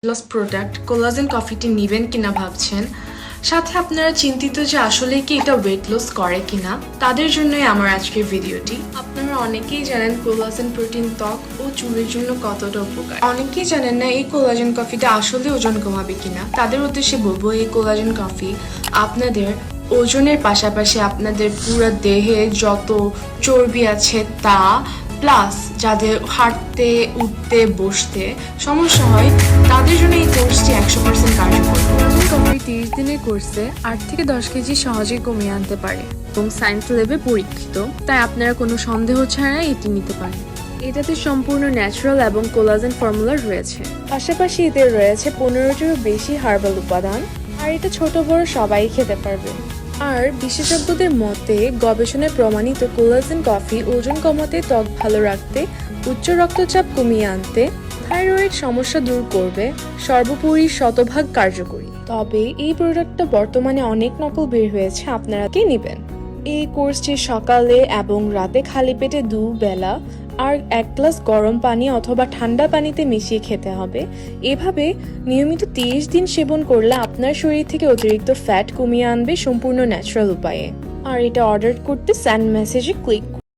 Loss product collagen কফিটি নেবেন কিনা ভাবছেন, সাথে আপনারা চিন্তিত যে আসলে কি এটা ওয়েট লস করে কিনা, তাদের জন্যই আমার আজকের ভিডিওটি। আপনারা অনেকেই জানেন কোলাজেন প্রোটিন ত্বক ও চুলের জন্য কতটা উপকার। অনেকেই জানেন না এই কোলাজেন কফিটা আসলে ওজন কমাবে কিনা। তাদের উদ্দেশ্যে বলবো এই কোলাজেন কফি আপনাদের ওজনের পাশাপাশি আপনাদের পুরো দেহে যত চর্বি আছে তা, প্লাস যাদের হাঁটতে উঠতে বসতে সমস্যা হয় তাদের জন্য এই কোর্সটি 100% কার্যকর। কোলাজেন কফি 30 দিনের কোর্সে 8 থেকে 10 কেজি সহজেই কমিয়ে আনতে পারে এবং সায়েন্স ল্যাবে পরীক্ষিত, তাই আপনারা কোনো সন্দেহ ছাড়াই এটি নিতে পারেন। এটাতে সম্পূর্ণ ন্যাচারাল এবং কোলাজেন ফর্মুলা রয়েছে, পাশাপাশি এতে রয়েছে 15টিরও বেশি হার্বাল উপাদান, আর এটা ছোট বড় সবাই খেতে পারবে। আর বিশেষজ্ঞদের মতে গবেষণায় প্রমাণিত কোলাজেন কফি ওজন কমাতে, ত্বক ভালো রাখতে, উচ্চ রক্তচাপ কমিয়ে আনতে, থাইরয়েড সমস্যা দূর করবে, সর্বোপরি শতভাগ কার্যকরী। তবে এই প্রোডাক্টটা বর্তমানে অনেক নকল বের হয়েছে, আপনারা কি নেবেন? এই কোর্সটি সকালে এবং রাতে খালি পেটে 2 বেলা আর 1 গ্লাস গরম পানি অথবা ঠান্ডা পানিতে মিশিয়ে খেতে হবে। এভাবে নিয়মিত 30 দিন সেবন করলে আপনার শরীর থেকে অতিরিক্ত ফ্যাট কমিয়ে আনবে সম্পূর্ণ ন্যাচারাল উপায়ে। আর এটা অর্ডার করতে সেন্ড মেসেজে ক্লিক